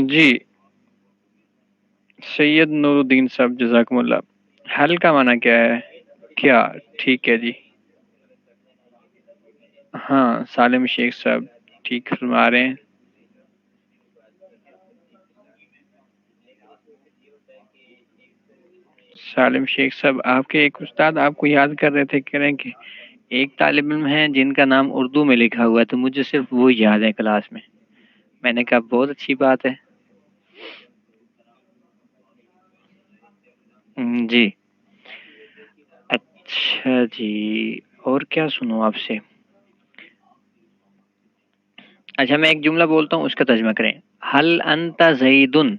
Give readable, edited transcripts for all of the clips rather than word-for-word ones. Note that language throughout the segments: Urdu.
جی سید نور الدین صاحب جزاکم اللہ. حل کا معنی کیا ہے؟ کیا؟ ٹھیک ہے جی. ہاں سالم شیخ صاحب ٹھیک فرما رہے ہیں. سالم شیخ صاحب آپ کے ایک استاد آپ کو یاد کر رہے تھے، کہہ رہے ہیں کہ ایک طالب علم ہیں جن کا نام اردو میں لکھا ہوا ہے تو مجھے صرف وہ یاد ہے کلاس میں. میں نے کہا بہت اچھی بات ہے. جی اچھا جی. اور کیا سنوں آپ سے؟ اچھا میں ایک جملہ بولتا ہوں اس کا ترجمہ کریں. حل انت زیدن.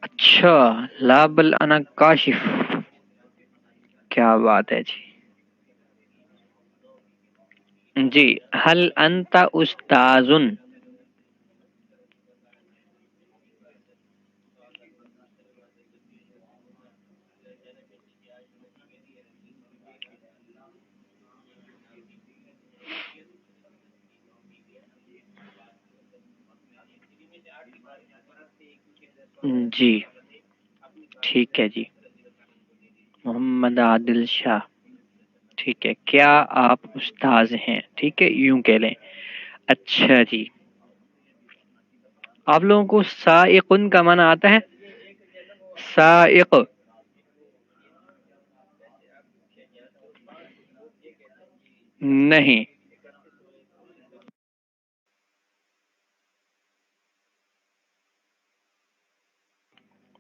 اچھا لا بل انا کاشف. کیا بات ہے جی. جی حل انت استاذن. جی ٹھیک ہے جی. محمد عادل شاہ. ٹھیک ہے. کیا آپ استاذ ہیں؟ ٹھیک ہے یوں کہہ لیں. اچھا جی. آپ لوگوں کو سائقن کا معنی آتا ہے؟ سائق. نہیں.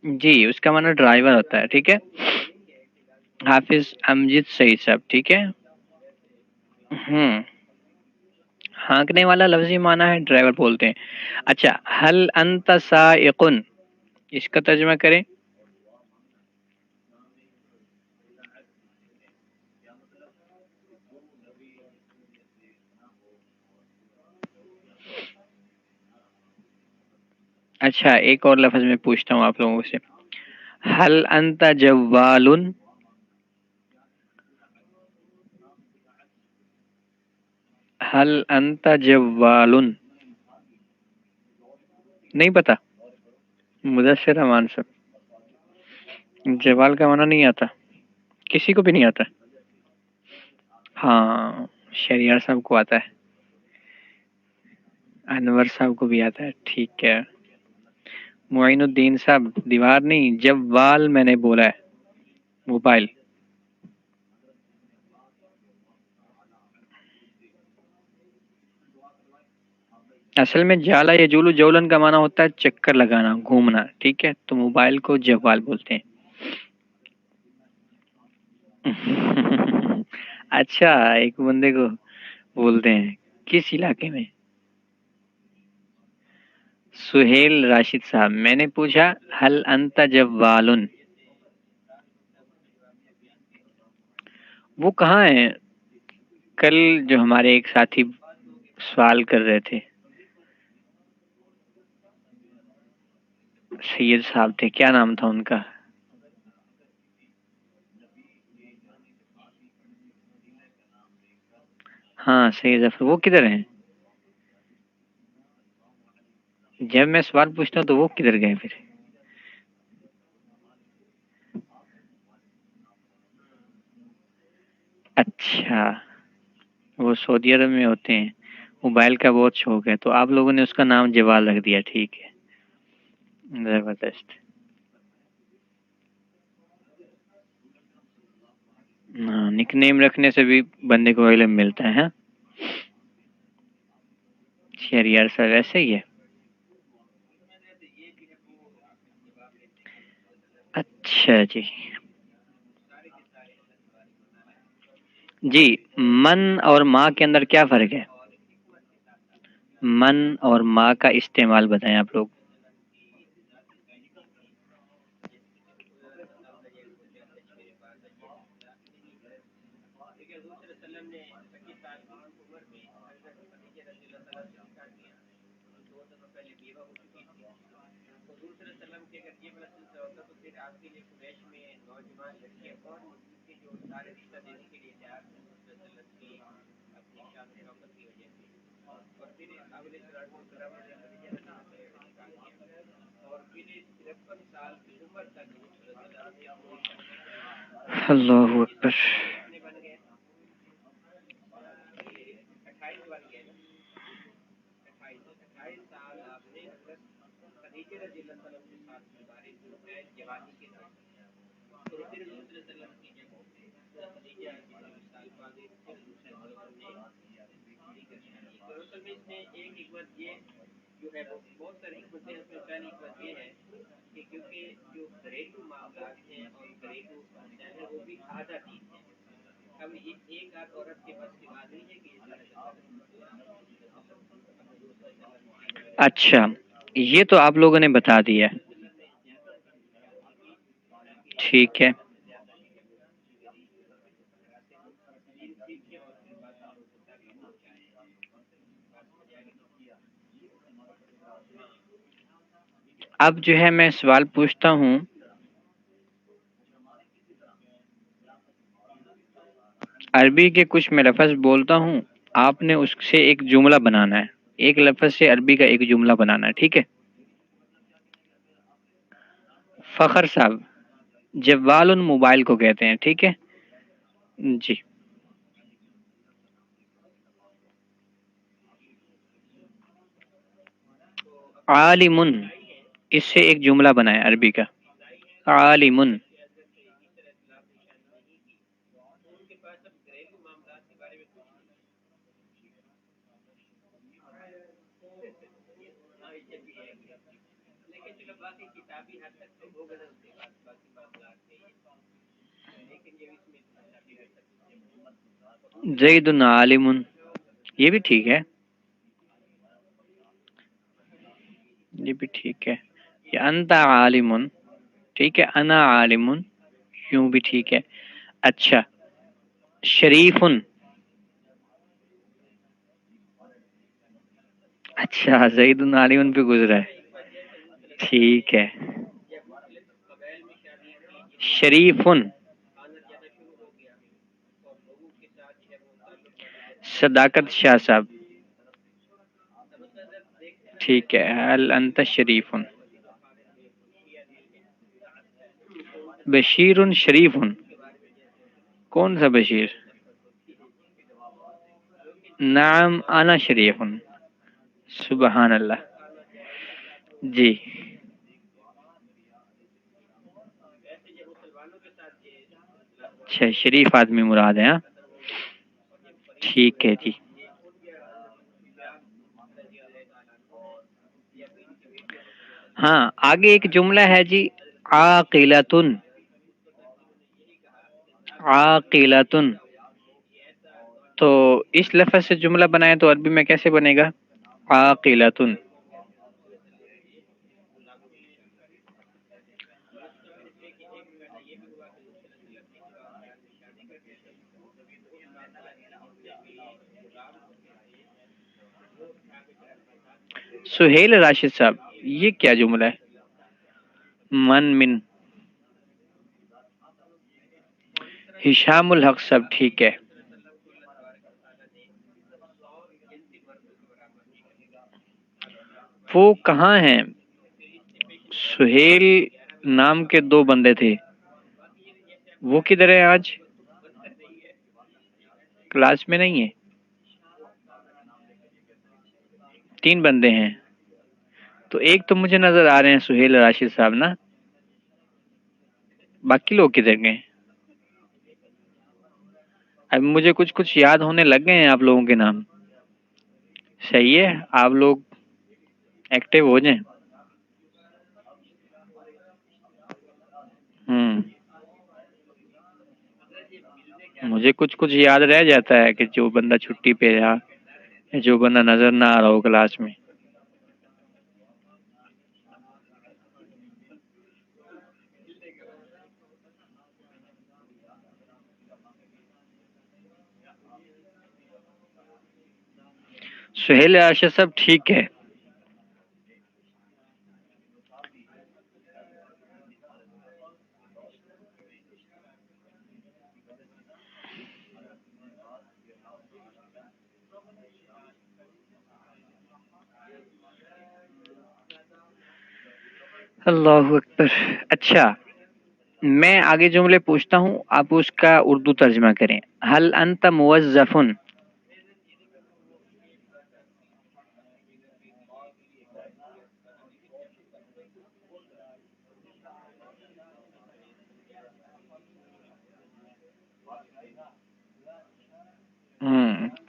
جی اس کا معنی ڈرائیور ہوتا ہے. ٹھیک ہے. حافظ امجد سعید صاحب. ٹھیک ہے. ہوں ہانکنے والا لفظی معنی ہے ڈرائیور بولتے ہیں. اچھا حل انت سائقن اس کا ترجمہ کریں. اچھا ایک اور لفظ میں پوچھتا ہوں آپ لوگوں سے. حل انت جوال. حل انت جوال. نہیں پتا؟ مدثر امان صاحب جوال کا معنی نہیں آتا؟ کسی کو بھی نہیں آتا؟ ہاں شریار صاحب کو آتا ہے. انور صاحب کو بھی آتا ہے. ٹھیک ہے. معین الدین صاحب دیوار نہیں جوال میں نے بولا ہے. موبائل. اصل میں جالا یا جولو جولن کا معنی ہوتا ہے چکر لگانا گھومنا. ٹھیک ہے تو موبائل کو جوال بولتے ہیں. اچھا ایک بندے کو بولتے ہیں کس علاقے میں؟ سہیل راشد صاحب. میں نے پوچھا حل انت جوالن. وہ کہاں ہے؟ کل جو ہمارے ایک ساتھی سوال کر رہے تھے سید صاحب تھے، کیا نام تھا ان کا؟ ہاں سید ظفر. وہ کدھر ہیں؟ جب میں سوال پوچھتا ہوں تو وہ کدھر گئے پھر؟ اچھا وہ سعودی عرب میں ہوتے ہیں. موبائل کا بہت شوق ہے تو آپ لوگوں نے اس کا نام جوال رکھ دیا. ٹھیک ہے زبردست. ہاں نک نیم رکھنے سے بھی بندے کو علم ملتا ہے. ہاں شہریار سر ایسے ہی ہے. اچھا جی. جی من اور ماں کے اندر کیا فرق ہے؟ من اور ما کا استعمال بتائیں آپ لوگ. اللہ اکبر. اچھا یہ تو آپ لوگوں نے بتا دیا. ٹھیک ہے. اب جو ہے میں سوال پوچھتا ہوں. عربی کے کچھ میں لفظ بولتا ہوں، آپ نے اس سے ایک جملہ بنانا ہے. ایک لفظ سے عربی کا ایک جملہ بنانا ہے. ٹھیک ہے. فخر صاحب، جوال موبائل کو کہتے ہیں. ٹھیک ہے جی. عالم، اس سے ایک جملہ بنائے عربی کا. عالم. زید عالم، یہ بھی ٹھیک ہے. یہ بھی ٹھیک ہے. یہ انت عالم، ٹھیک ہے. انا عالم، یوں بھی ٹھیک ہے. اچھا شریف. اچھا زید عالم پہ گزرا ہے. ٹھیک ہے. شریف. صداقت شاہ صاحب. ٹھیک ہے. هل انت شریف. بشیر شریف. کون سا بشیر؟ نعم انا شریف. سبحان اللہ. جی. اچھا شریف آدمی مراد ہے. ہاں ٹھیک ہے جی. ہاں آگے ایک جملہ ہے جی، عاقلتن. عاقلتن، تو اس لفظ سے جملہ بنائے تو عربی میں کیسے بنے گا؟ عاقلتن. سہیل راشد صاحب، یہ کیا جملہ ہے؟ من. ہشام الحق صاحب. ٹھیک ہے. وہ کہاں ہیں؟ سہیل نام کے دو بندے تھے، وہ کدھر ہے آج؟ کلاس میں نہیں ہے. 3 بندے ہیں، تو ایک تو مجھے نظر آ رہے ہیں سہیل راشد صاحب نا. باقی لوگ کدھر گئے؟ اب مجھے کچھ یاد ہونے لگ گئے ہیں آپ لوگوں کے نام. صحیح ہے، آپ لوگ ایکٹیو ہو جائیں. مجھے کچھ یاد رہ جاتا ہے کہ جو بندہ چھٹی پہ رہا جو بندہ نظر نہ آ رہا ہو کلاس میں. سہیل ارشد صاحب ٹھیک ہے. اللہ اکبر. اچھا میں آگے جملے پوچھتا ہوں، آپ اس کا اردو ترجمہ کریں. حل انت موظف؟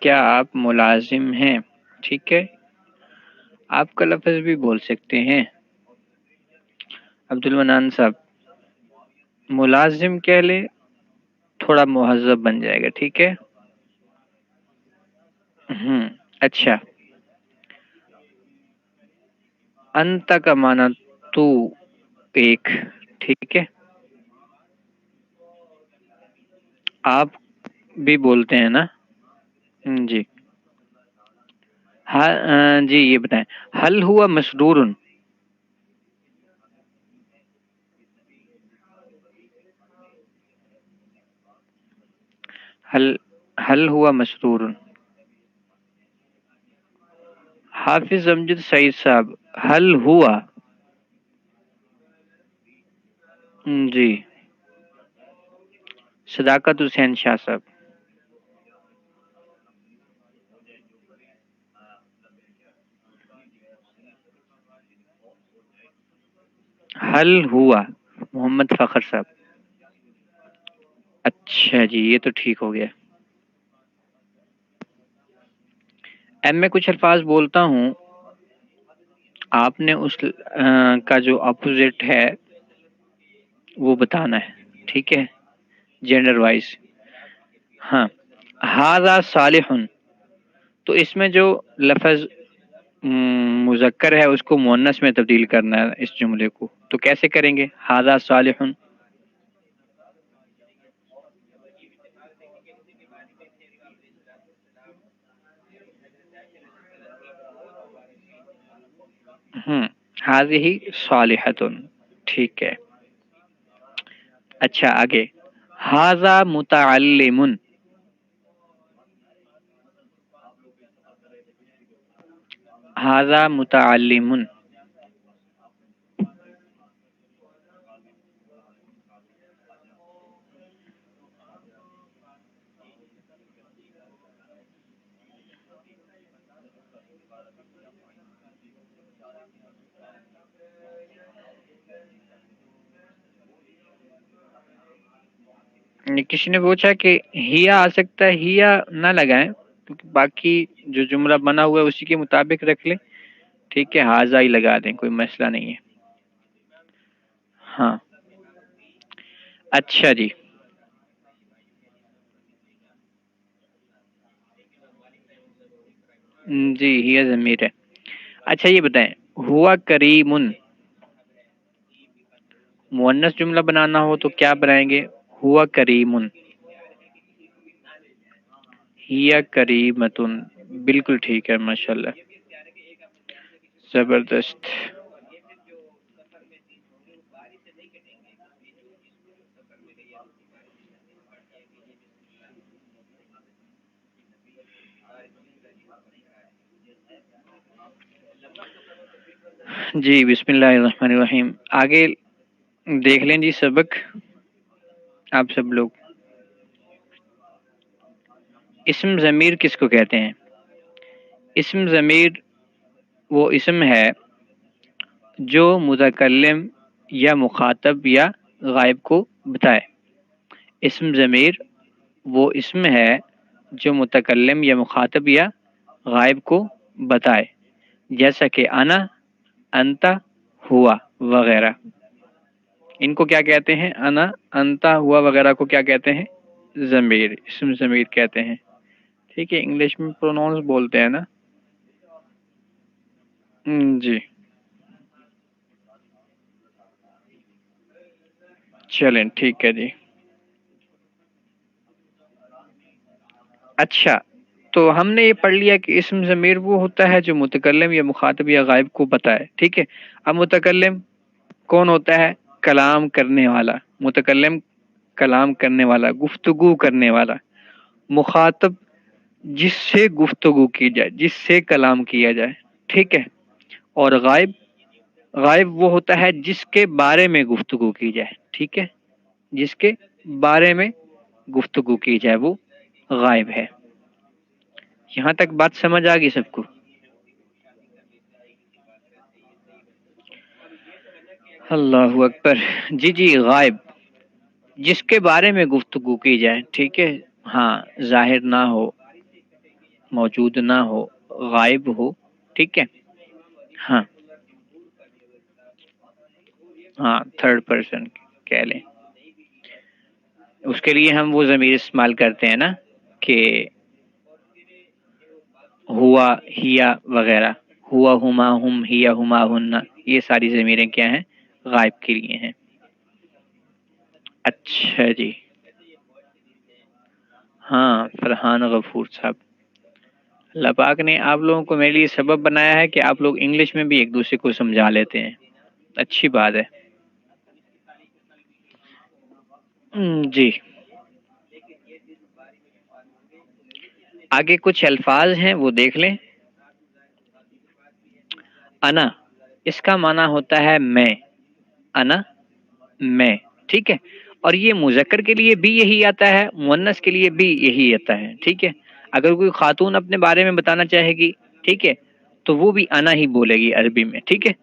کیا آپ ملازم ہیں؟ ٹھیک ہے، آپ کا لفظ بھی بول سکتے ہیں. عبد المنان صاحب ملازم کہہ لے، تھوڑا مہذب بن جائے گا. ٹھیک ہے. اچھا، انت کا معنی تو ایک. ٹھیک ہے، آپ بھی بولتے ہیں نا؟ جی جی یہ بتائیں، حل ہوا مسرور؟ حل ہوا مسرور؟ حافظ امجد سعید صاحب حل ہوا؟ جی. صداقت حسین شاہ صاحب حل ہوا؟ محمد فخر صاحب. اچھا جی یہ تو ٹھیک ہو گیا. اب میں کچھ الفاظ بولتا ہوں، آپ نے اس کا جو اپوزٹ ہے وہ بتانا ہے. ٹھیک ہے، جینڈر وائز. ہاں، ھذا صالح، تو اس میں جو لفظ مذکر ہے اس کو مؤنث میں تبدیل کرنا ہے اس جملے کو. تو کیسے کریں گے؟ ھذا صالح. ھذہ صالحۃ. ٹھیک ہے. اچھا آگے، ھذا متعلم. ھذا متعلم. کسی نے پوچھا کہ ہیا آ سکتا ہے، ہیا نہ لگائیں کیونکہ باقی جو جملہ بنا ہوا ہے اسی کے مطابق رکھ لیں. ٹھیک ہے، ھذا ہی لگا دیں، کوئی مسئلہ نہیں ہے. ہاں اچھا جی. جی ہی ضمیر ہے. اچھا یہ بتائیں، ہوا کریم، مؤنث جملہ بنانا ہو تو کیا بنائیں گے؟ ہوا کریم. ہیا کریمتن. بالکل ٹھیک ہے، ماشاء اللہ، زبردست. جی بسم اللہ الرحمن الرحیم. آگے دیکھ لیں جی سبق آپ سب لوگ. اسم ضمیر کس کو کہتے ہیں؟ اسم ضمیر وہ اسم ہے جو متکلم یا مخاطب یا غائب کو بتائے. اسم ضمیر وہ اسم ہے جو متکلم یا مخاطب یا غائب کو بتائے، جیسا کہ انا، انتا، ہوا وغیرہ. ان کو کیا کہتے ہیں؟ انا، انتا، ہوا وغیرہ کو کیا کہتے ہیں؟ ضمیر، اسم ضمیر کہتے ہیں. ٹھیک ہے، انگلش میں پروناؤنس بولتے ہیں نا. جی چلیں ٹھیک ہے جی. اچھا، تو ہم نے یہ پڑھ لیا کہ اسم ضمیر وہ ہوتا ہے جو متکلم یا مخاطب یا غائب کو بتائے. ٹھیک ہے، اب متکلم کون ہوتا ہے؟ کلام کرنے والا. متکلم کلام کرنے والا، گفتگو کرنے والا. مخاطب جس سے گفتگو کی جائے، جس سے کلام کیا جائے. ٹھیک ہے، اور غائب، غائب وہ ہوتا ہے جس کے بارے میں گفتگو کی جائے. ٹھیک ہے، جس کے بارے میں گفتگو کی جائے وہ غائب ہے. یہاں تک بات سمجھ آ گئی سب کو؟ اللہ اکبر. جی جی، غائب جس کے بارے میں گفتگو کی جائے. ٹھیک ہے، ہاں، ظاہر نہ ہو، موجود نہ ہو، غائب ہو. ٹھیک ہے، ہاں ہاں، تھرڈ پرسن کہہ لیں. اس کے لیے ہم وہ ضمیر استعمال کرتے ہیں نا کہ ہوا، ہیا وغیرہ. ہوا، ہما، ہم، ہیا، ہما، ہن، یہ ساری ضمیریں کیا ہیں؟ غائب کے لیے ہیں. اچھا جی. ہاں، فرحان غفور صاحب. اللہ پاک نے آپ لوگوں کو میرے لیے سبب بنایا ہے کہ آپ لوگ انگلش میں بھی ایک دوسرے کو سمجھا لیتے ہیں. اچھی بات ہے. جی، آگے کچھ الفاظ ہیں وہ دیکھ لیں. انا، اس کا معنی ہوتا ہے میں. انا، میں. ٹھیک ہے، اور یہ مذکر کے لیے بھی یہی آتا ہے، مؤنث کے لیے بھی یہی آتا ہے. ٹھیک ہے، اگر کوئی خاتون اپنے بارے میں بتانا چاہے گی، ٹھیک ہے، تو وہ بھی انا ہی بولے گی عربی میں. ٹھیک ہے،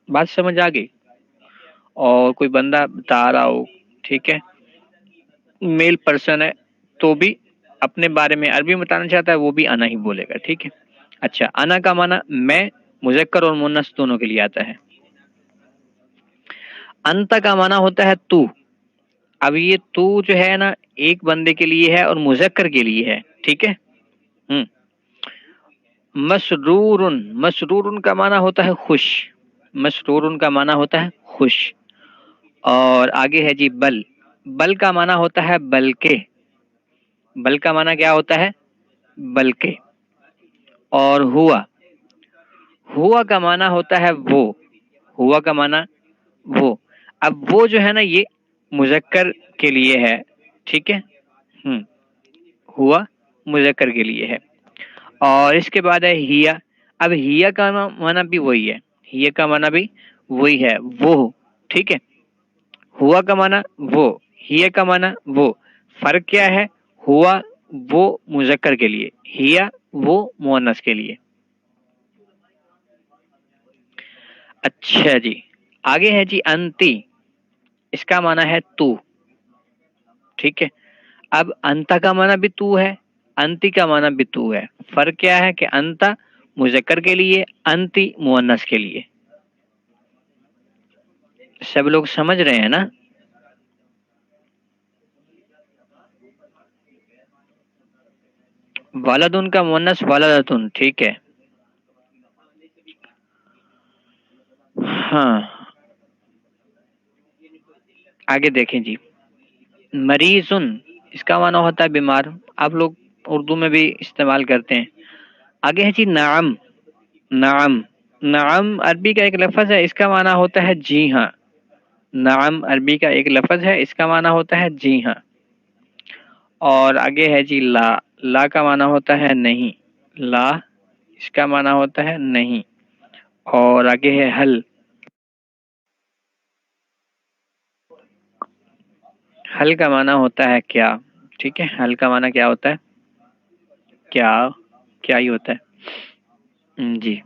بات سمجھ آ گئی. اور کوئی بندہ بتا رہا ہو، ٹھیک ہے، میل پرسن ہے، تو بھی اپنے بارے میں عربی میں بتانا چاہتا ہے، وہ بھی انا ہی بولے گا. ٹھیک ہے. اچھا، انا کا معنی میں مذکر اور مؤنث دونوں کے لیے آتا ہے. انت کا معنی ہوتا ہے تو. اب یہ تو جو ہے نا ایک بندے کے لیے ہے اور مذکر کے لیے ہے. ٹھیک ہے. ہ مسرور، مسرور کا معنی ہوتا ہے خوش. مسرور کا معنی ہوتا ہے خوش. اور آگے ہے جی بل. بل کا معنی ہوتا ہے بلکہ. بل کا معنی کیا ہوتا ہے؟ بلکہ. اور ہوا، ہوا کا معنی ہوتا ہے وہ. ہوا کا معنی وہ. اب وہ جو ہے نا یہ مذکر کے لیے ہے. ٹھیک ہے. ہ ہوا مذکر کے لیے ہے. اور اس کے بعد ہے ہیا. اب ہیا کا معنی بھی وہی ہے. ہیا کا معنی بھی وہی ہے، وہ. ٹھیک ہے، ہوا کا معنی وہ، ہیا کا معنی وہ. فرق کیا ہے؟ ہوا وہ مذکر کے لیے، ہیا وہ مؤنث کے لیے. اچھا جی، آگے ہے جی انتی. اس کا معنی ہے تو. ٹھیک ہے، اب انتا کا معنی بھی تو ہے، انتی کا معنی بھی تو ہے. فرق کیا ہے کہ انتا مذکر کے لیے، انتی مؤنث کے لیے. سب لوگ سمجھ رہے ہیں نا؟ والدن کا مؤنث والدتن. ٹھیک ہے، ہاں. آگے دیکھیں جی، مریضن اس کا معنی ہوتا ہے بیمار. آپ لوگ اردو میں بھی استعمال کرتے ہیں. آگے ہے جی نعم. نعم، نعم عربی کا ایک لفظ ہے، اس کا معنی ہوتا ہے جی ہاں. نعم عربی کا ایک لفظ ہے، اس کا معنی ہوتا ہے جی ہاں. اور آگے ہے جی لا. لا کا معنی ہوتا ہے نہیں. لا اس کا معنی ہوتا ہے نہیں. اور آگے ہے حل. حل کا معنی ہوتا ہے کیا. ٹھیک ہے، حل کا معنی کیا ہوتا ہے؟ کیا، کیا ہی ہوتا ہے. جی،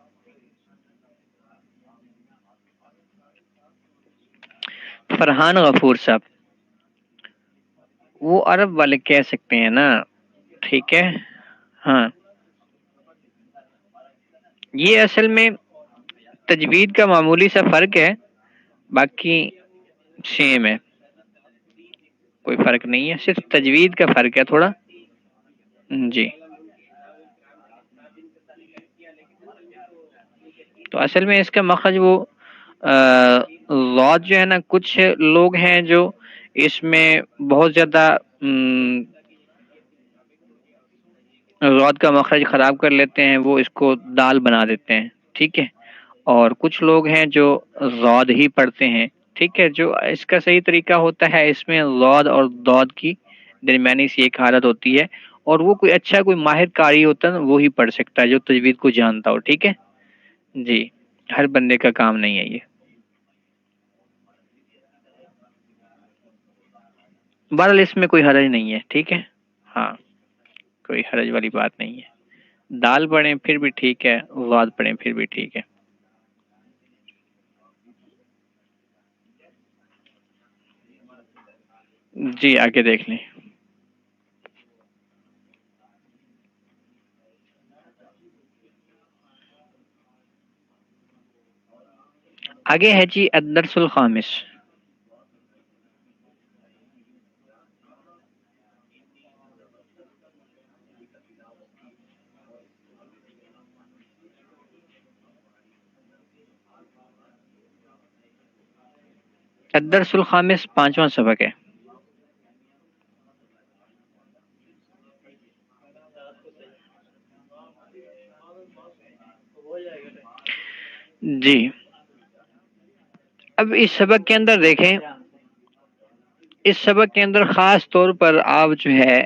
فرحان غفور صاحب وہ عرب والے کہہ سکتے ہیں نا. ٹھیک ہے، ہاں. یہ اصل میں تجوید کا معمولی سا فرق ہے، باقی سیم ہے، کوئی فرق نہیں ہے، صرف تجوید کا فرق ہے تھوڑا. جی، تو اصل میں اس کا مخرج وہ ضاد جو ہے نا، کچھ لوگ ہیں جو اس میں بہت زیادہ ضاد کا مخرج خراب کر لیتے ہیں، وہ اس کو دال بنا دیتے ہیں، ٹھیک ہے، اور کچھ لوگ ہیں جو ضاد ہی پڑھتے ہیں، ٹھیک ہے۔ جو اس کا صحیح طریقہ ہوتا ہے، اس میں ضاد اور ضاد کی درمیانی سی ایک حالت ہوتی ہے، اور وہ کوئی اچھا کوئی ماہر قاری ہوتا ہے نا، وہی پڑھ سکتا ہے جو تجوید کو جانتا ہو، ٹھیک ہے جی، ہر بندے کا کام نہیں ہے یہ۔ بہرحال اس میں کوئی حرج نہیں ہے، ٹھیک ہے، ہاں، کوئی حرج والی بات نہیں ہے، دال پڑھیں پھر بھی ٹھیک ہے، ضاد پڑھیں پھر بھی ٹھیک ہے۔ جی آگے دیکھ لیں۔ آگے ہے جی الدرس الخامس۔ الدرس الخامس پانچواں سبق ہے۔ جی، اب اس سبق کے اندر دیکھیں، اس سبق کے اندر خاص طور پر آپ جو ہے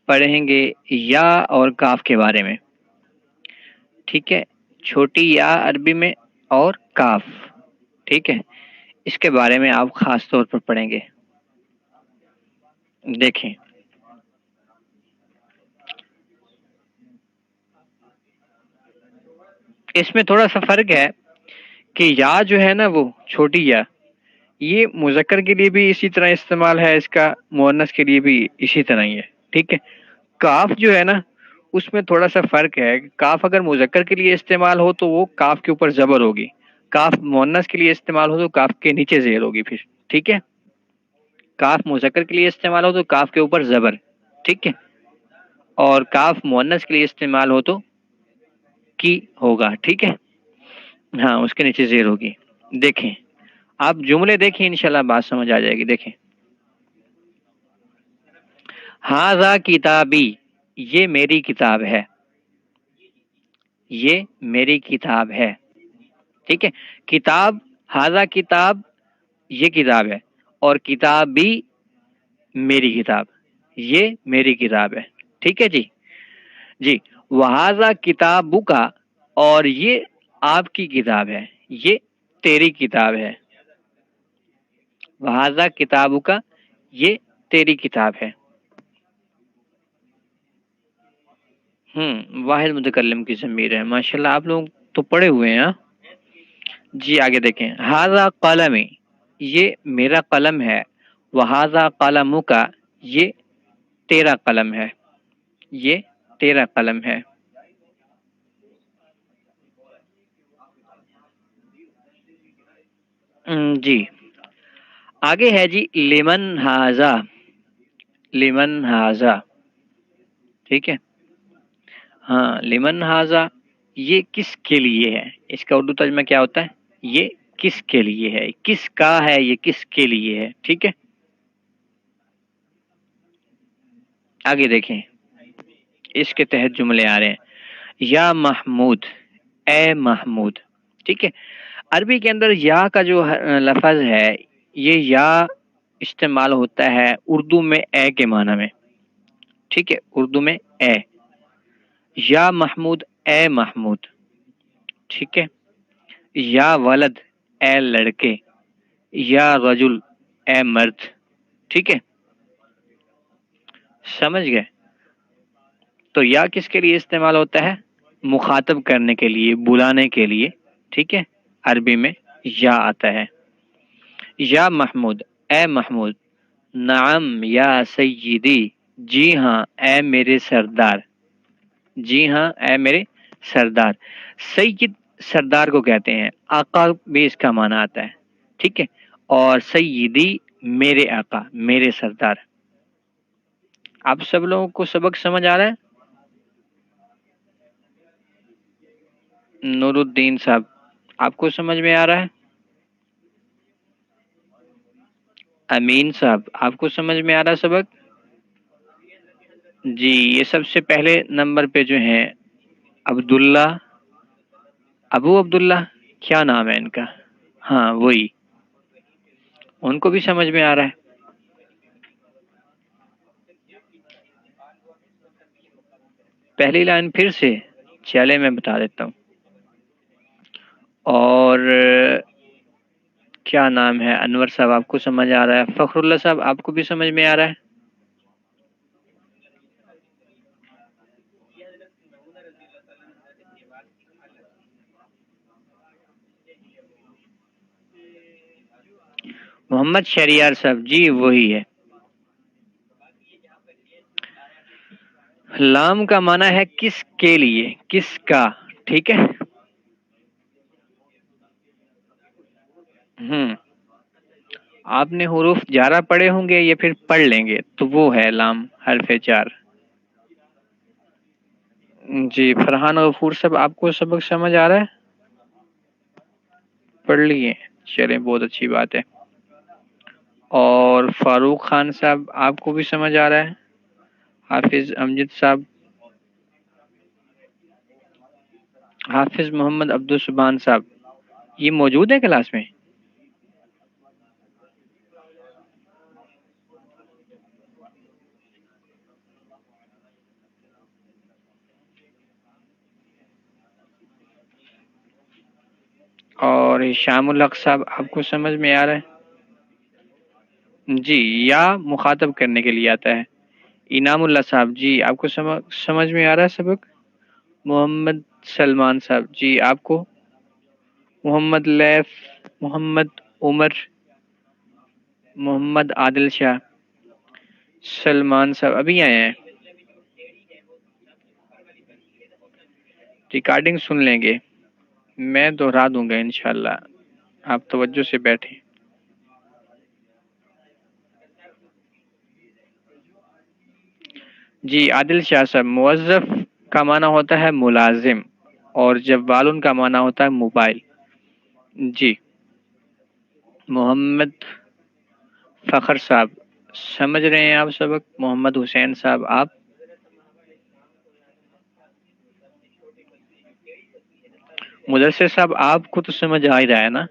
پڑھیں گے یا اور کاف کے بارے میں، ٹھیک ہے، چھوٹی یا عربی میں اور کاف، ٹھیک ہے، اس کے بارے میں آپ خاص طور پر پڑھیں گے۔ دیکھیں، اس میں تھوڑا سا فرق ہے کہ یا جو ہے نا وہ چھوٹی یا، یہ مذکر کے لیے بھی اسی طرح استعمال ہے، اس کا مؤنث کے لیے بھی اسی طرح ہی ہے، ٹھیک ہے۔ کاف جو ہے نا، اس میں تھوڑا سا فرق ہے، کاف اگر مذکر کے لیے استعمال ہو تو وہ کاف کے اوپر زبر ہوگی، کاف مؤنث کے لیے استعمال ہو تو کاف کے نیچے زیر ہوگی پھر، ٹھیک ہے۔ کاف مذکر کے لیے استعمال ہو تو کاف کے اوپر زبر، ٹھیک ہے، اور کاف مؤنث کے لیے استعمال ہو تو کی ہوگا، ٹھیک ہے، ہاں اس کے نیچے زیر ہوگی۔ دیکھیں، آپ جملے دیکھیں، انشاءاللہ بات سمجھ آ جائے گی۔ دیکھیں، ہاذا کتابی، یہ میری کتاب ہے، یہ میری کتاب ہے، ٹھیک ہے۔ کتاب، ہاذا کتاب، یہ کتاب ہے، اور کتاب بھی میری کتاب، یہ میری کتاب ہے، ٹھیک ہے جی۔ جی، وہذا کتابو کا، اور یہ آپ کی کتاب ہے، یہ تیری کتاب ہے، وہذا کتابو کا، یہ تیری کتاب ہے۔ واحد متکلم کی ضمیر ہے، ماشاءاللہ آپ لوگ تو پڑھے ہوئے ہیں، ہاں؟ جی آگے دیکھیں، ہاذا قلمی، یہ میرا قلم ہے، وہذا قلمو کا، یہ تیرا قلم ہے، یہ تیرا قلم ہے۔ جی آگے ہے جی لمن ہاذا، لمن ہاذا، ٹھیک ہے، ہاں لمن ہاذا، یہ کس کے لیے ہے، اس کا اردو ترجمہ کیا ہوتا ہے، یہ کس کے لیے ہے، کس کا ہے، یہ کس کے لیے ہے، ٹھیک ہے۔ آگے دیکھیں، اس کے تحت جملے آ رہے ہیں، یا محمود، اے محمود، ٹھیک ہے۔ عربی کے اندر یا کا جو لفظ ہے، یہ یا استعمال ہوتا ہے اردو میں اے کے معنی میں، ٹھیک ہے، اردو میں اے، یا محمود، اے محمود، ٹھیک ہے۔ یا ولد، اے لڑکے، یا رجل، اے مرد، ٹھیک ہے، سمجھ گئے۔ تو یا کس کے لیے استعمال ہوتا ہے، مخاطب کرنے کے لیے، بلانے کے لیے، ٹھیک ہے، عربی میں یا آتا ہے۔ یا محمود، اے محمود، نعم یا سیدی، جی ہاں اے میرے سردار، جی ہاں اے میرے سردار۔ سید سردار کو کہتے ہیں، آقا بھی اس کا معنی آتا ہے، ٹھیک ہے، اور سیدی میرے آقا، میرے سردار۔ آپ سب لوگوں کو سبق سمجھ آ رہا ہے؟ نور الدین صاحب آپ کو سمجھ میں آ رہا ہے؟ امین صاحب آپ کو سمجھ میں آ رہا ہے سبق؟ جی یہ سب سے پہلے نمبر پہ جو ہیں عبداللہ، ابو عبداللہ، کیا نام ہے ان کا؟ ہاں وہی، ان کو بھی سمجھ میں آ رہا ہے؟ پہلی لائن پھر سے چلے میں بتا دیتا ہوں. اور کیا نام ہے؟ انور صاحب آپ کو سمجھ آ رہا ہے؟ فخر اللہ صاحب آپ کو بھی سمجھ میں آ رہا ہے؟ محمد شہریار صاحب جی وہی ہے. لام کا معنی ہے کس کے لیے، کس کا، ٹھیک ہے. آپ نے حروف جارہ پڑھے ہوں گے یا پھر پڑھ لیں گے تو وہ ہے لام حرف جار. جی فرحان اور غفور صاحب آپ کو سبق سمجھ آ رہا ہے؟ پڑھ لیے، چلیں بہت اچھی بات ہے. اور فاروق خان صاحب آپ کو بھی سمجھ آ رہا ہے؟ حافظ امجد صاحب، حافظ محمد عبدالسبحان صاحب یہ موجود ہے کلاس میں؟ اور شام الحق صاحب آپ کو سمجھ میں آ رہا ہے؟ جی یا مخاطب کرنے کے لیے آتا ہے. انعام اللہ صاحب جی آپ کو سمجھ میں آ رہا ہے سبق؟ محمد سلمان صاحب جی آپ کو؟ محمد لیف، محمد عمر، محمد عادل شاہ، سلمان صاحب ابھی آئے ہیں. ریکارڈنگ سن لیں گے، میں دہرا دوں گا انشاءاللہ، آپ توجہ سے بیٹھیں. جی عادل شاہ صاحب موظف کا معنی ہوتا ہے ملازم، اور جب والن کا معنی ہوتا ہے موبائل. جی محمد فخر صاحب سمجھ رہے ہیں آپ سبق؟ محمد حسین صاحب آپ؟ مدثر صاحب آپ کو تو سمجھ آ ہی رہا ہے نا؟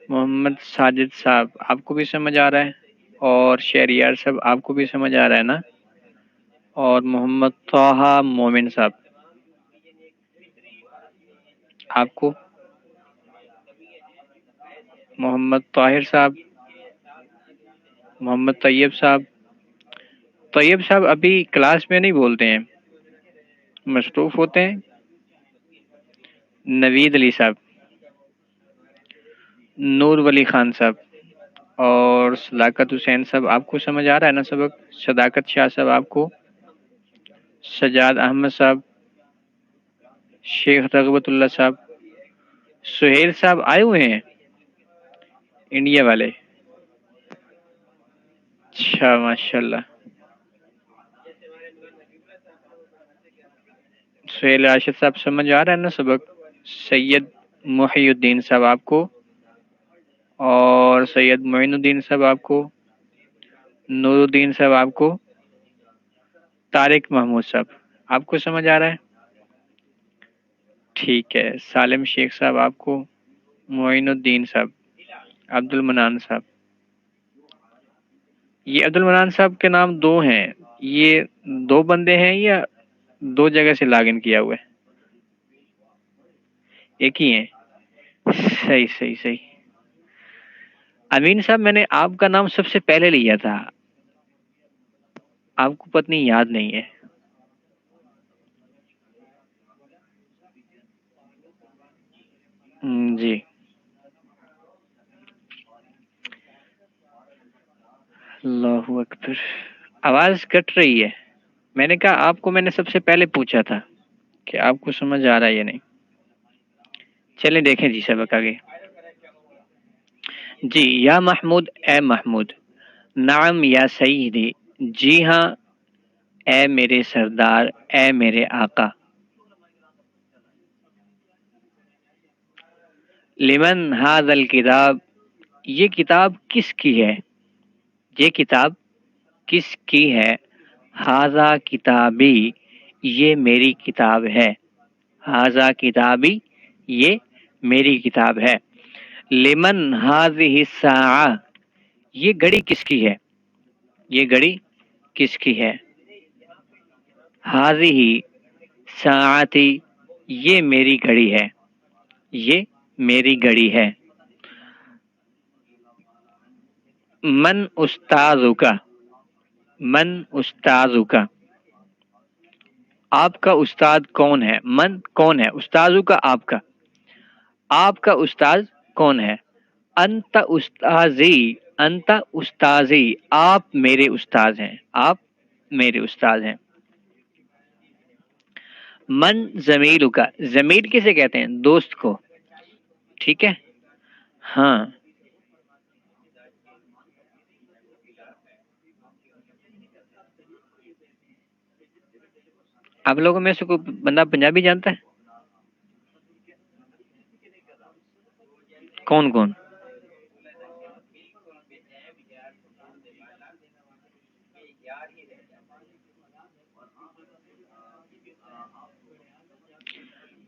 محمد ساجد صاحب آپ کو بھی سمجھ آ رہا ہے؟ اور شہریار صاحب آپ کو بھی سمجھ آ رہا ہے نا؟ اور محمد طہ مومن صاحب آپ کو؟ محمد طاہر صاحب، محمد طیب صاحب. طیب صاحب ابھی کلاس میں نہیں بولتے ہیں، مصروف ہوتے ہیں. نوید علی صاحب، نور ولی خان صاحب، اور صداقت حسین صاحب آپ کو سمجھ آ رہا ہے نا سبق؟ صداقت شاہ صاحب آپ کو؟ سجاد احمد صاحب، شیخ رغبت اللہ صاحب، سہیل صاحب آئے ہوئے ہیں انڈیا والے؟ اچھا ماشاء اللہ. سہیل راشد صاحب سمجھ آ رہا ہے نا سبق؟ سید محی الدین صاحب آپ کو؟ اور سید معین الدین صاحب آپ کو؟ نور الدین صاحب آپ کو؟ طارق محمود صاحب آپ کو سمجھ آ رہا ہے؟ ٹھیک ہے. سالم شیخ صاحب آپ کو؟ معین الدین صاحب، عبد المنان صاحب. یہ عبد المنان صاحب کے نام دو ہیں، یہ دو بندے ہیں یا دو جگہ سے لاگ ان کیا ہوا ہے؟ ایک ہی ہیں. صحیح صحیح صحیح. امین صاحب میں نے آپ کا نام سب سے پہلے لیا تھا، آپ کو پتنی یاد نہیں ہے. جی اللہ اکبر، آواز کٹ رہی ہے. میں نے کہا آپ کو میں نے سب سے پہلے پوچھا تھا کہ آپ کو سمجھ آ رہا ہے یا نہیں. چلیں دیکھیں جی سبق آگے. جی یا محمود اے محمود، نعم یا سیدی جی ہاں اے میرے سردار، اے میرے آقا. لمن هذا الکتاب، یہ کتاب کس کی ہے، یہ کتاب کس کی ہے، ہاذا کتابی، یہ میری کتاب ہے، ہاذا کتابی، یہ میری کتاب ہے، لمن هذه الساعہ، یہ گھڑی کس کی ہے، یہ گھڑی کس کی ہے، هذه ساعتی، یہ میری گھڑی ہے، یہ میری گھڑی ہے، من استاذ کا، من استاذ کا، آپ کا استاد کون ہے، من کون ہے، استاذ کا آپ کا استاد کون ہے، انت استاذی، انت استاذی، آپ میرے استاد ہیں، آپ میرے استاد ہیں، من زمیل کا، زمیل کسے کہتے ہیں، دوست کو، ٹھیک ہے، ہاں، آپ لوگوں میں سے کوئی بندہ پنجابی جانتا ہے، کون کون،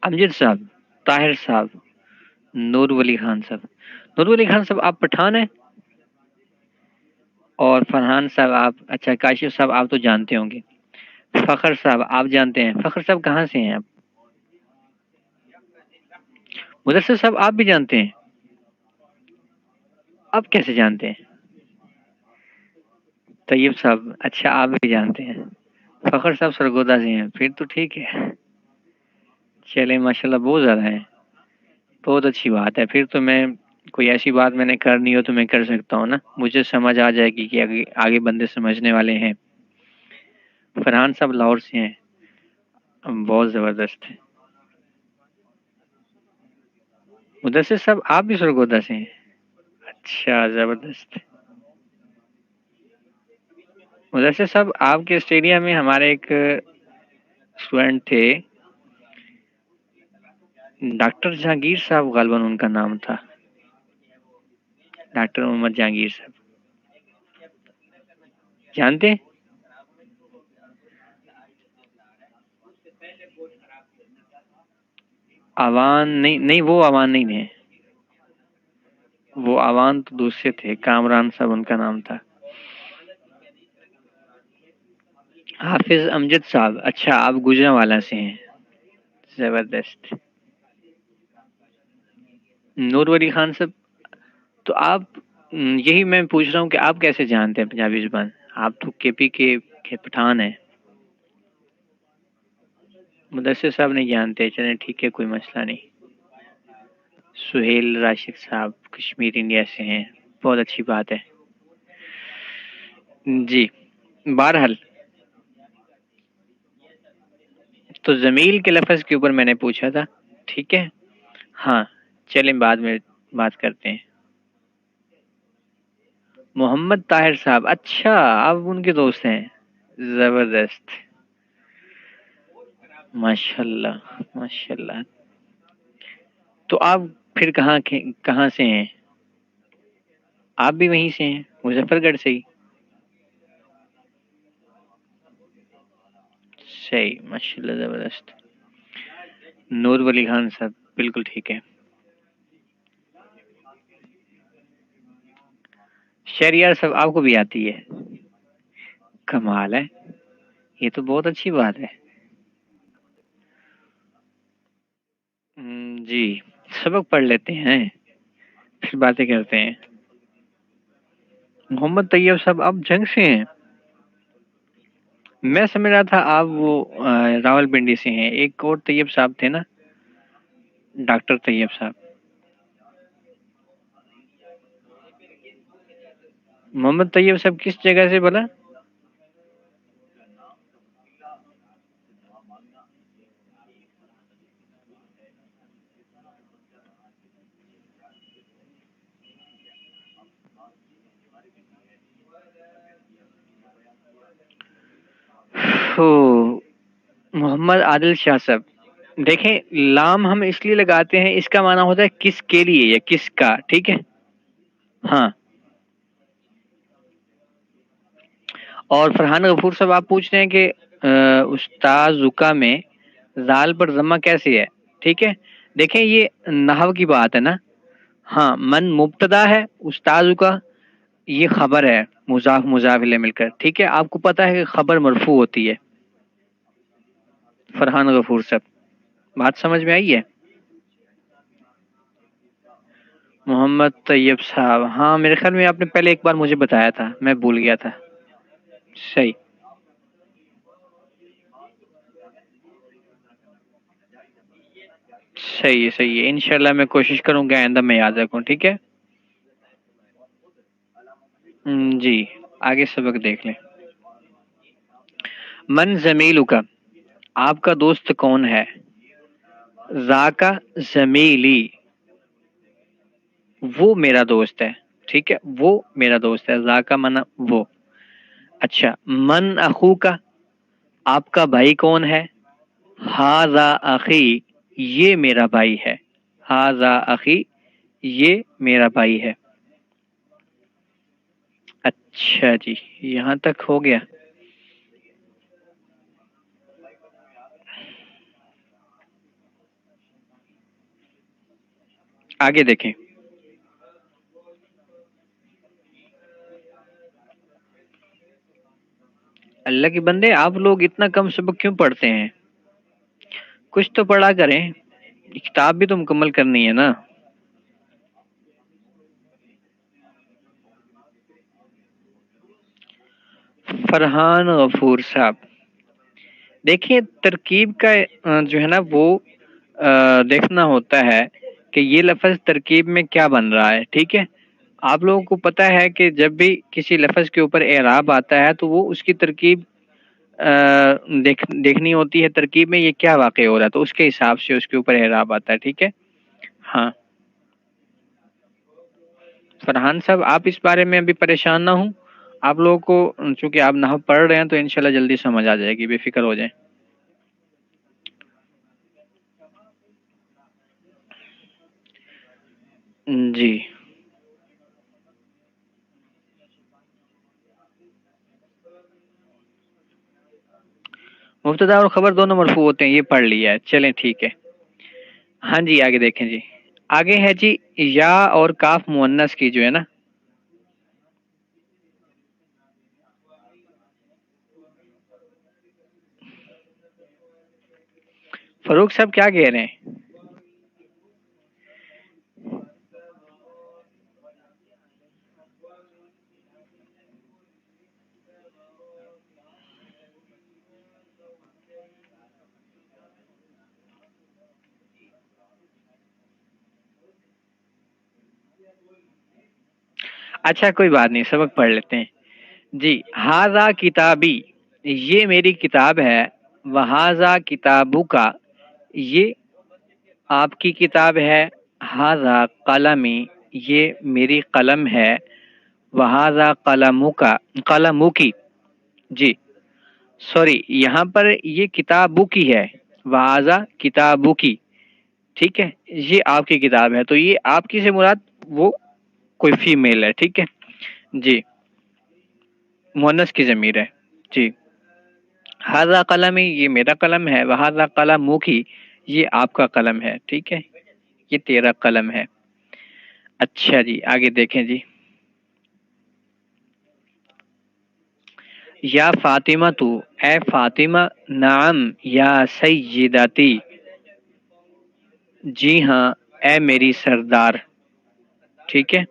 امجد صاحب، طاہر صاحب، نور ولی خان صاحب، نور ولی خان صاحب آپ پٹھان ہیں، اور فرحان صاحب آپ، اچھا کاشف صاحب آپ تو جانتے ہوں گے، فخر صاحب آپ جانتے ہیں، فخر صاحب کہاں سے ہیں آپ، مدثر صاحب آپ بھی جانتے ہیں، آپ کیسے جانتے ہیں، طیب صاحب اچھا آپ بھی جانتے ہیں، فخر صاحب سرگودا سے ہیں، پھر تو ٹھیک ہے، چلے ماشاءاللہ بہت زیادہ ہے، بہت اچھی بات ہے، پھر تو میں کوئی ایسی بات میں نے کرنی ہو تو میں کر سکتا ہوں نا، مجھے سمجھ آ جائے گی کہ آگے بندے سمجھنے والے ہیں، فرحان صاحب لاہور سے ہیں، بہت زبردست ہے، مدثر صاحب آپ بھی سرگودا سے ہیں، اچھا زبردست، مدثر صاحب آپ کے اسٹیڈیا میں ہمارے ایک اسٹوڈنٹ تھے، ڈاکٹر جہانگیر صاحب غالباً ان کا نام تھا، ڈاکٹر محمد جہانگیر صاحب، جانتے ہیں؟ آوان نہیں، نہیں وہ آوان نہیں تھے، وہ آوان تو دوسرے تھے، کامران صاحب ان کا نام تھا، حافظ امجد صاحب، اچھا آپ گوجرانوالہ سے ہیں، زبردست، نور ولی خان صاحب، تو آپ یہی میں پوچھ رہا ہوں کہ آپ کیسے جانتے ہیں پنجابی زبان، آپ تو کے پی کے پٹھان ہیں، مدثر صاحب نہیں جانتے، چلیں ٹھیک ہے کوئی مسئلہ نہیں، سہیل راشد صاحب کشمیر انڈیا سے ہیں، بہت اچھی بات ہے، جی، بہرحال تو زمیل کے لفظ کے اوپر میں نے پوچھا تھا، ٹھیک ہے، ہاں چلیں بعد میں بات کرتے ہیں، محمد طاہر صاحب، اچھا آپ ان کے دوست ہیں، زبردست، ماشاء اللہ ماشاء اللہ، تو آپ پھر کہاں سے ہیں، آپ بھی وہیں سے ہیں، مظفر گڑھ سے ہی، صحیح ماشاء اللہ زبردست، نور ولی خان صاحب بالکل ٹھیک ہے، شہریار صاحب آپ کو بھی آتی ہے، کمال ہے، یہ تو بہت اچھی بات ہے، جی سبق پڑھ لیتے ہیں پھر باتیں کرتے ہیں، محمد طیب صاحب آپ جنگ سے ہیں، میں سمجھ رہا تھا آپ وہ راول پنڈی سے ہیں، ایک اور طیب صاحب تھے نا، ڈاکٹر طیب صاحب، محمد طیب صاحب کس جگہ سے بولا، محمد عادل شاہ صاحب، دیکھیں لام ہم اس لیے لگاتے ہیں، اس کا معنی ہوتا ہے کس کے لیے یا کس کا، ٹھیک ہے. ہاں. اور فرحان غفور صاحب آپ پوچھ رہے ہیں کہ استاد زکا میں زال پر ضمہ کیسے ہے؟ ٹھیک ہے، دیکھیں یہ نحو کی بات ہے نا. ہاں، من مبتدا ہے، استاد کا یہ خبر ہے، مضاف مضاف الیہ مل کر. ٹھیک ہے، آپ کو پتا ہے کہ خبر مرفوع ہوتی ہے. فرحان غفور صاحب بات سمجھ میں آئی ہے؟ محمد طیب صاحب، ہاں میرے خیال میں آپ نے پہلے ایک بار مجھے بتایا تھا، میں بھول گیا تھا. صحیح. صحیح ہے، صحیح ہے، انشاءاللہ میں کوشش کروں گا آئندہ میں یاد رکھوں. ٹھیک ہے. جی، آگے سبق دیکھ لیں. من زمیلو کا، آپ کا دوست کون ہے؟ ذاکا زمیلی، وہ میرا دوست ہے. ٹھیک ہے، وہ میرا دوست ہے. ذاکا منا وہ. اچھا، من اخو کا، آپ کا بھائی کون ہے؟ ہاذا اخی، یہ میرا بھائی ہے. ہاذا اخی، یہ میرا بھائی ہے. اچھا جی، یہاں تک ہو گیا. آگے دیکھیں. اللہ کے بندے، آپ لوگ اتنا کم سبق کیوں پڑھتے ہیں؟ کچھ تو پڑھا کریں، کتاب بھی تو مکمل کرنی ہے نا. فرحان غفور صاحب، دیکھیں ترکیب کا جو ہے نا وہ دیکھنا ہوتا ہے کہ یہ لفظ ترکیب میں کیا بن رہا ہے. ٹھیک ہے، آپ لوگوں کو پتہ ہے کہ جب بھی کسی لفظ کے اوپر اعراب آتا ہے تو وہ اس کی ترکیب دیکھنی ہوتی ہے. ترکیب میں یہ کیا واقع ہو رہا ہے تو اس کے حساب سے اس کے اوپر اعراب آتا ہے. ٹھیک ہے. ہاں فرحان صاحب، آپ اس بارے میں ابھی پریشان نہ ہوں. آپ لوگوں کو چونکہ آپ نحو پڑھ رہے ہیں تو انشاءاللہ جلدی سمجھ آ جائے گی، بے فکر ہو جائیں. جی. مبتدا اور خبر دونوں مرفوع ہوتے ہیں، یہ پڑھ لیا ہے. چلیں ٹھیک ہے. ہاں جی، آگے دیکھیں جی. آگے ہے جی یا اور کاف مؤنث کی جو ہے نا. فاروق صاحب کیا کہہ رہے ہیں؟ اچھا کوئی بات نہیں، سبق پڑھ لیتے ہیں. جی، ہاذا کتابی، یہ میری کتاب ہے. وہذا کتابو کا، یہ آپ کی کتاب ہے. ہاذا قلمی، یہ میری قلم ہے. وہذا قلمو کا، قلمو کی. جی سوری، یہاں پر یہ کتابو کی ہے. وہذا کتابو کی. ٹھیک ہے، یہ آپ کی کتاب ہے تو یہ آپ کی سے مراد وہ کوئی فیمیل ہے. ٹھیک ہے جی، مؤنث کی ضمیر ہے. جی، ہاذا قلمی، یہ میرا قلم ہے. وہذا قلمو کی، یہ آپ کا قلم ہے. ٹھیک ہے، یہ تیرا قلم ہے. اچھا جی، آگے دیکھیں جی. یا فاطمہ تو، اے فاطمہ. نعم یا سیدتی، جی ہاں اے میری سردار. ٹھیک ہے.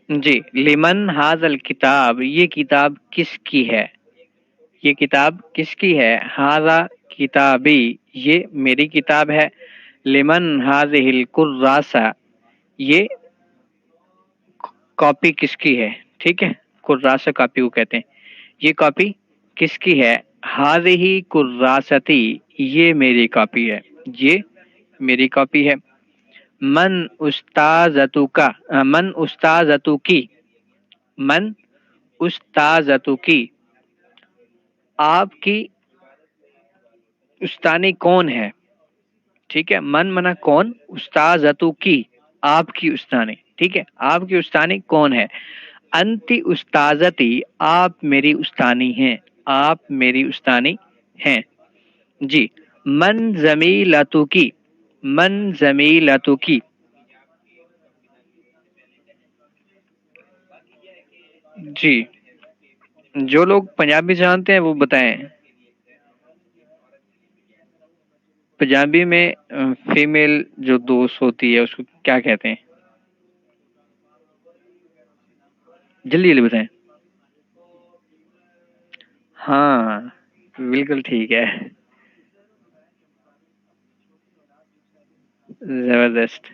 جی، لمن ہاذ الکتاب، یہ کتاب کس کی ہے؟ یہ کتاب کس کی ہے؟ ہاذا کتابی، یہ میری کتاب ہے. لمن ہاذہ الکراسہ، یہ کاپی کس کی ہے؟ ٹھیک ہے، کراسہ کاپی کو کہتے ہیں. یہ کاپی کس کی ہے؟ ہاذہ کراستی، یہ میری کاپی ہے. یہ میری کاپی ہے. من استاذتک، من استاذتکی، من استاذتکی، آپ کی استانی کون ہے؟ ٹھیک ہے، من منا کون، استاذتکی آپ کی استانی، ٹھیک ہے، آپ کی استانی کون ہے؟ انتی استاذتی آپ میری استانی ہیں، آپ میری استانی ہیں۔ جی، من زمیلتکی، من زمیلتکی، جی جو لوگ پنجابی جانتے ہیں وہ بتائیں، پنجابی میں فیمیل جو دوست ہوتی ہے اس کو کیا کہتے ہیں؟ جلدی جلدی بتائیں۔ ہاں بالکل ٹھیک ہے، زبردست۔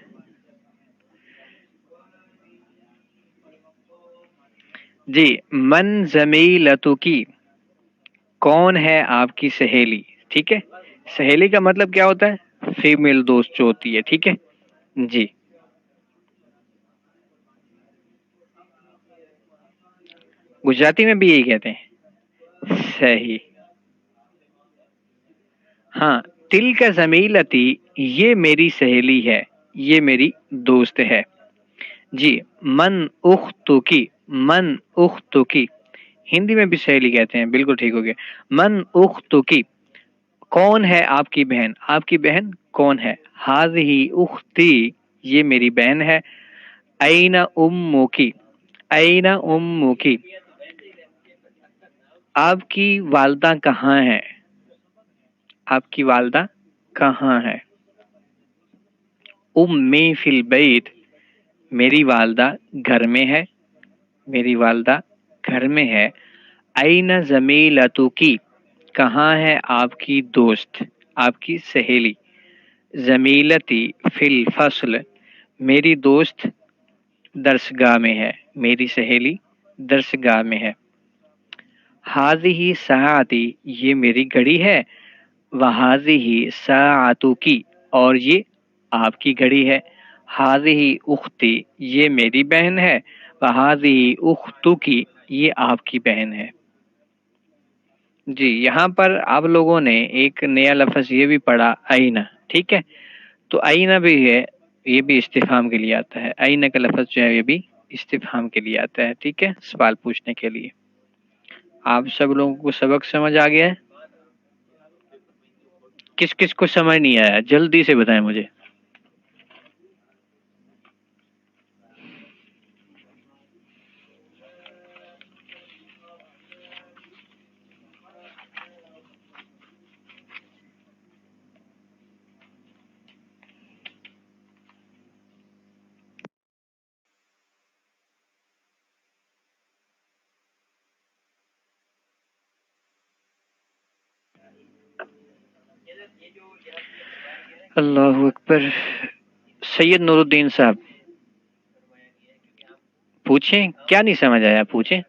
جی، من زمیلتکی، کون ہے آپ کی سہیلی، ٹھیک ہے، سہیلی کا مطلب کیا ہوتا ہے؟ فیمیل دوست جو ہوتی ہے، ٹھیک ہے جی۔ گجراتی میں بھی یہی کہتے ہیں، صحیح۔ ہاں، تل کا زمیلتی، یہ میری سہیلی ہے، یہ میری دوست ہے۔ جی، من اختو کی، من اختو کی، ہندی میں بھی سہیلی کہتے ہیں، بالکل ٹھیک ہو گیا۔ من اختو کی، کون ہے آپ کی بہن، آپ کی بہن کون ہے؟ ہاذہی اختی، یہ میری بہن ہے۔ این امو کی، این امو کی، آپ کی والدہ کہاں ہے؟ آپ کی والدہ کہاں ہے؟ امی فی البیت، میری والدہ گھر میں ہے، میری والدہ گھر میں ہے۔ این زمیلتکی، کہاں ہے آپ کی دوست، آپ کی سہیلی؟ زمیلتی فی الفصل، میری دوست درسگاہ میں ہے، میری سہیلی درسگاہ میں ہے۔ ہاذہی ساعتی، یہ میری گھڑی ہے۔ وہاذہی ساعتکی، اور یہ آپ کی گھڑی ہے۔ ہاذہی اختی، یہ میری بہن ہے۔ وہاذہی اختکی، یہ آپ کی بہن ہے۔ جی، یہاں پر آپ لوگوں نے ایک نیا لفظ یہ بھی پڑھا، آئینہ، ٹھیک ہے، تو آئینہ بھی ہے، یہ بھی استفہام کے لیے آتا ہے، آئینہ کا لفظ جو ہے یہ بھی استفہام کے لیے آتا ہے، ٹھیک ہے، سوال پوچھنے کے لیے۔ آپ سب لوگوں کو سبق سمجھ آ گیا ہے؟ کس کس کو سمجھ نہیں آیا جلدی سے بتائیں مجھے۔ اللہ اکبر، سید نور الدین صاحب پوچھیں، کیا نہیں سمجھ آیا پوچھیں۔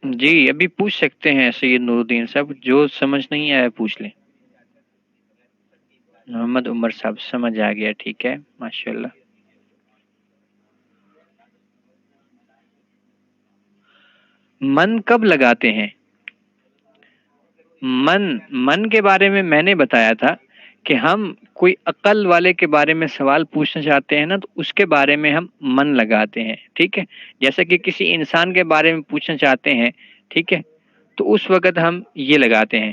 جی ابھی پوچھ سکتے ہیں سید نور الدین صاحب، جو سمجھ نہیں آیا پوچھ لیں۔ محمد عمر صاحب سمجھ آ گیا، ٹھیک ہے، ماشاء اللہ۔ من کب لگاتے ہیں؟ من کے بارے میں نے بتایا تھا کہ ہم کوئی عقل والے کے بارے میں سوال پوچھنا چاہتے ہیں نا، تو اس کے بارے میں ہم من لگاتے ہیں، ٹھیک ہے، جیسا کہ کسی انسان کے بارے میں پوچھنا چاہتے ہیں، ٹھیک ہے، تو اس وقت ہم یہ لگاتے ہیں۔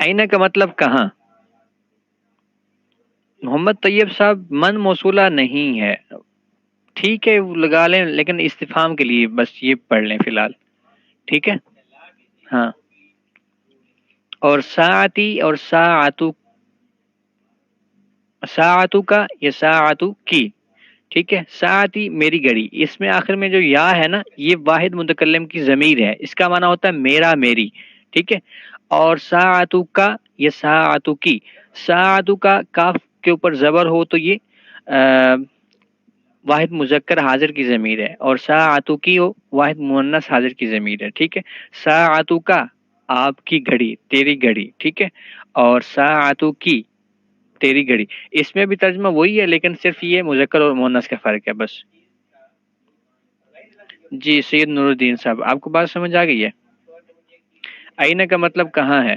آئینہ کا مطلب کہاں؟ محمد طیب صاحب من موصولہ نہیں ہے، ٹھیک ہے وہ لگا لیں، لیکن استفہام کے لیے بس یہ پڑھ لیں فی الحال، ٹھیک ہے، ہاں۔ اور ساعتی اور ساعتو، ساعتو کا یا ساعتو کی، ٹھیک ہے، ساعتی میری گھڑی، اس میں آخر میں جو یا ہے نا، یہ واحد متکلم کی ضمیر ہے، اس کا معنی ہوتا ہے میرا، میری، ٹھیک ہے۔ اور ساعتو کا یہ ساعتو کی، ساعتو کا کاف کے اوپر زبر ہو تو یہ واحد مذکر حاضر کی ضمیر ہے، اور ساعتو کی ہو واحد مؤنث حاضر کی ضمیر ہے، ٹھیک ہے۔ ساعتو کا آپ کی گھڑی، تیری گھڑی، ٹھیک ہے، اور ساعتو کی تیری گھڑی، اس میں بھی ترجمہ وہی ہے لیکن صرف یہ مذکر اور مؤنث کا فرق ہے بس۔ جی سید نور الدین صاحب، آپ کو بات سمجھ آ گئی ہے؟ آئینہ کا مطلب کہاں ہے؟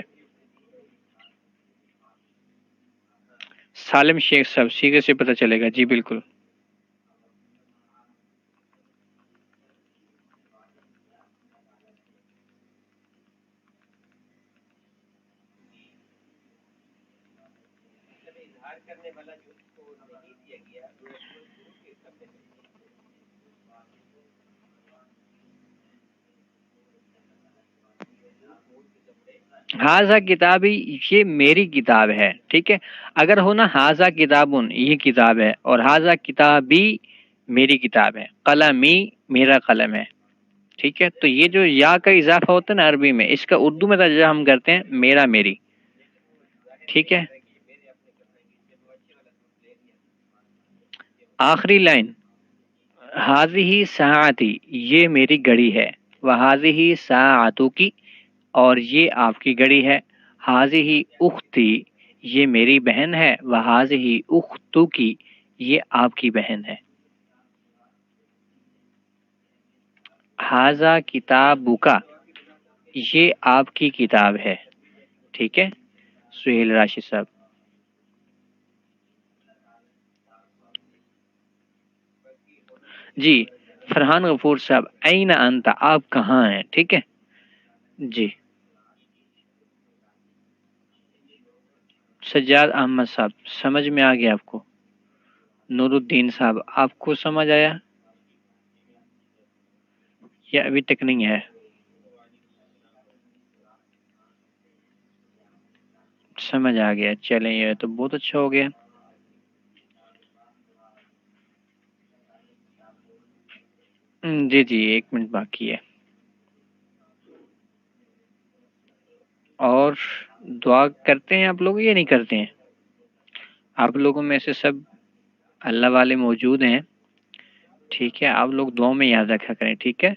سالم شیخ صاحب سیدھے سے پتہ چلے گا، جی بالکل۔ ہاضا کتابی یہ میری کتاب ہے، ٹھیک ہے۔ اگر ہونا ہاضا کتابن یہ کتاب ہے، اور ہاضا کتابی میری کتاب ہے، قلمی میرا قلم ہے، ٹھیک ہے۔ تو یہ جو یا کا اضافہ ہوتا ہے نا عربی میں، اس کا اردو میں ترجمہ ہم کرتے ہیں میرا میری، ٹھیک ہے۔ آخری لائن حاضی ساعتی یہ میری گھڑی ہے، وہ حاضی ساعتو کی اور یہ آپ کی گھڑی ہے، حاضی اختی یہ میری بہن ہے، وہ حاضی اختو کی یہ آپ کی بہن ہے۔ حاضا کتابو کا یہ آپ کی کتاب ہے، ٹھیک ہے سہیل راشد صاحب۔ جی فرحان غفور صاحب، این انت آپ کہاں ہیں، ٹھیک ہے جی۔ سجاد احمد صاحب سمجھ میں آ گیا آپ کو؟ نور الدین صاحب آپ کو سمجھ آیا یا ابھی تک نہیں ہے؟ سمجھ آ گیا، چلیں یہ تو بہت اچھا ہو گیا۔ جی جی 1 منٹ باقی ہے۔ اور دعا کرتے ہیں آپ لوگ یا نہیں کرتے ہیں؟ آپ لوگوں میں سے سب اللہ والے موجود ہیں، ٹھیک ہے، آپ لوگ دعاؤں میں یاد رکھا کریں، ٹھیک ہے۔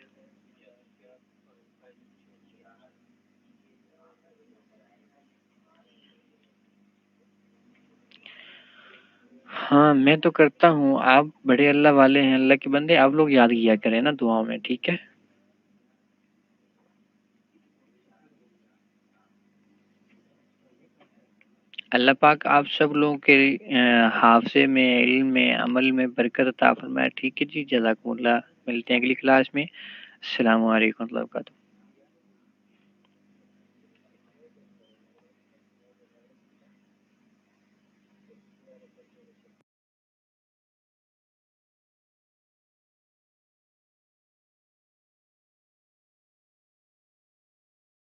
ہاں میں تو کرتا ہوں، آپ بڑے اللہ والے ہیں، اللہ کے بندے، آپ لوگ یاد کیا کریں نا دعاؤں میں، ٹھیک ہے۔ اللہ پاک آپ سب لوگوں کے حافظے میں، علم میں، عمل میں برکت عطا فرمائے، ٹھیک ہے جی، جزاکم اللہ۔ ملتے ہیں اگلی کلاس میں، السلام علیکم ورحمۃ اللہ وبرکاتہ۔